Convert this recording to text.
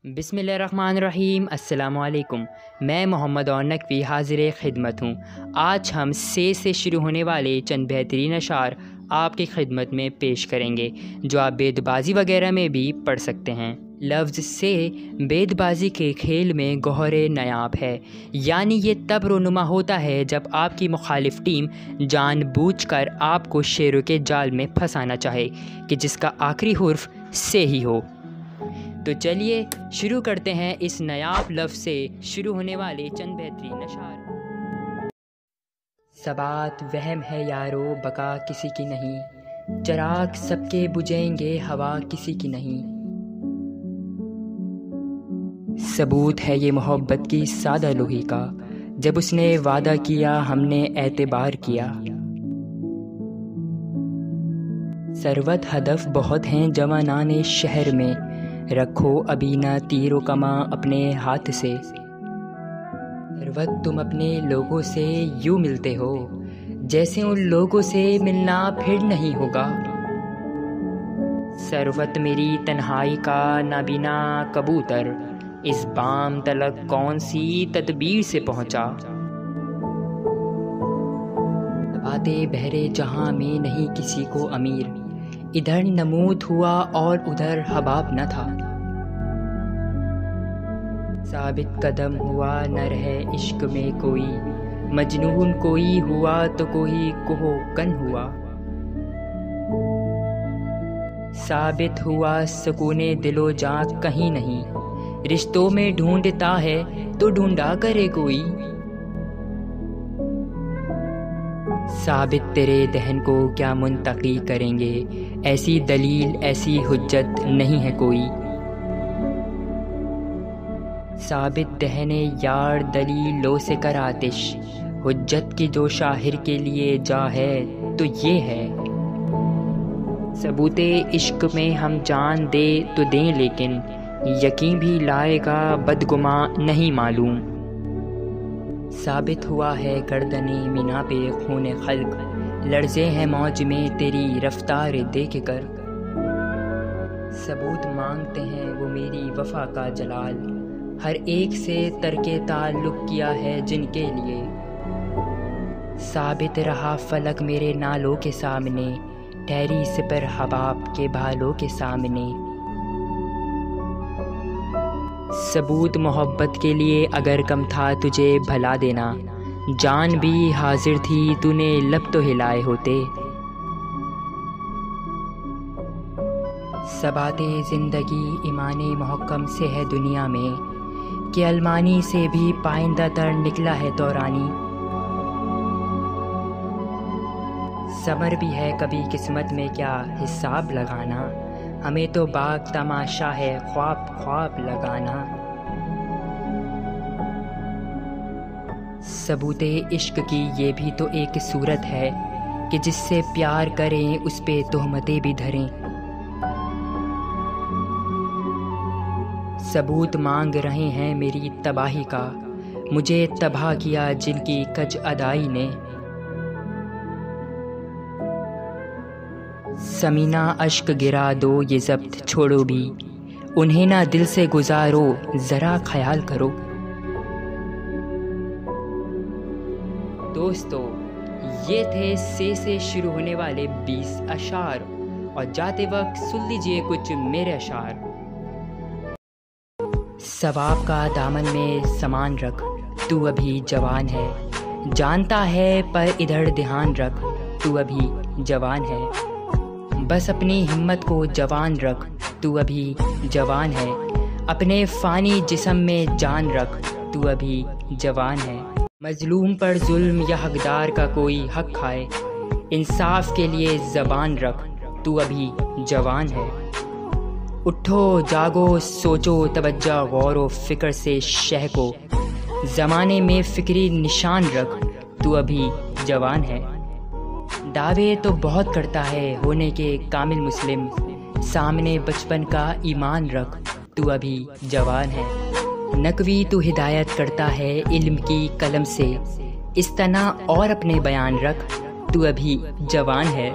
बिस्मिल्लाहिर्रहमानिर्रहीम। अस्सलामुअलैकुम। मैं मोहम्मद और नकवी हाजिर खिदमत हूँ। आज हम से शुरू होने वाले चंद बेहतरीन अशार आपकी खिदमत में पेश करेंगे जो आप बेदबाजी वगैरह में भी पढ़ सकते हैं। लफ्ज़ से बेदबाजी के खेल में गौहरे नायाब है, यानी ये तब रोनुमा होता है जब आपकी मुखालिफ टीम जानबूझकर आपको शेरों के जाल में फंसाना चाहे कि जिसका आखिरी हुर्फ से ही हो। तो चलिए शुरू करते हैं इस नायाब लफ्ज़ से शुरू होने वाले चंद बेहतरीन अशार। सबात वहम है यारो, बका किसी की नहीं, चराग सबके बुझेंगे, हवा किसी की नहीं। सबूत है ये मोहब्बत की सादा लोही का, जब उसने वादा किया हमने एतबार किया। सरवत हदफ बहुत हैं जवानाने शहर में, रखो अभी ना तीरो कमा अपने हाथ से। सरवत तुम अपने लोगों से यूँ मिलते हो जैसे उन लोगों से मिलना फिर नहीं होगा। सरवत मेरी तन्हाई का नाबीना कबूतर, इस बाम तलक कौन सी तदबीर से पहुंचा। बातें बहरे जहां में नहीं किसी को अमीर, इधर नमूद हुआ और उधर हबाब न था। साबित कदम हुआ न रहे इश्क में कोई, मजनून कोई हुआ तो कोई कोहो कन हुआ। साबित हुआ सुकूने दिलो जां कहीं नहीं, रिश्तों में ढूंढता है तो ढूंढा करे कोई। साबित तेरे दहन को क्या मुंतकी करेंगे, ऐसी दलील ऐसी हुज्जत नहीं है कोई। साबित दहने यार दलीलों से कर आतिश, हुज्जत की जो शाहिर के लिए जा है तो ये है। सबूते इश्क में हम जान दे तो दें, लेकिन यकीन भी लाएगा बदगुमा नहीं मालूम। साबित हुआ है गर्दने मीना पे खूने खल्क, लर्ज़े हैं मौज में तेरी रफ्तार देख कर। सबूत मांगते हैं वो मेरी वफा का जलाल, हर एक से तरके ताल्लुक़ किया है जिनके लिए। साबित रहा फलक मेरे नालों के सामने, ठहरी सिपर हबाब के भालों के सामने। सबूत मोहब्बत के लिए अगर कम था तुझे भला देना, जान भी हाजिर थी तूने लब तो हिलाए होते। सबाते ज़िंदगी ईमाने मुहक्कम से है दुनिया में, कि अलमानी से भी पाइंदा तर निकला है तौरानी। समर भी है कभी किस्मत में क्या हिसाब लगाना, हमें तो बाग तमाशा है ख्वाब ख्वाब लगाना। सबूते इश्क की ये भी तो एक सूरत है, कि जिससे प्यार करें उस पे तोहमतें भी धरें। सबूत मांग रहे हैं मेरी तबाही का, मुझे तबाह किया जिनकी कज अदाई ने। समीना अश्क गिरा दो ये ज़ब्त छोड़ो भी, उन्हें ना दिल से गुजारो ज़रा ख्याल करो। दोस्तों, ये थे से शुरू होने वाले 20 अशार, और जाते वक्त सुन लीजिए कुछ मेरे अशार। सवाब का दामन में समान रख, तू अभी जवान है, जानता है पर इधर ध्यान रख, तू अभी जवान है। बस अपनी हिम्मत को जवान रख, तू अभी जवान है। अपने फ़ानी जिस्म में जान रख, तू अभी जवान है। मजलूम पर जुल्म या हकदार का कोई हक खाए, इंसाफ के लिए ज़बान रख, तू अभी जवान है। उठो जागो सोचो तवज्जो गौर फ़िक्र से शह को, ज़माने में फ़िक्री निशान रख, तू अभी जवान है। दावे तो बहुत करता है होने के कामिल मुस्लिम, सामने बचपन का ईमान रख, तू अभी जवान है। नकवी तू हिदायत करता है इल्म की कलम से, इस तना और अपने बयान रख, तू अभी जवान है।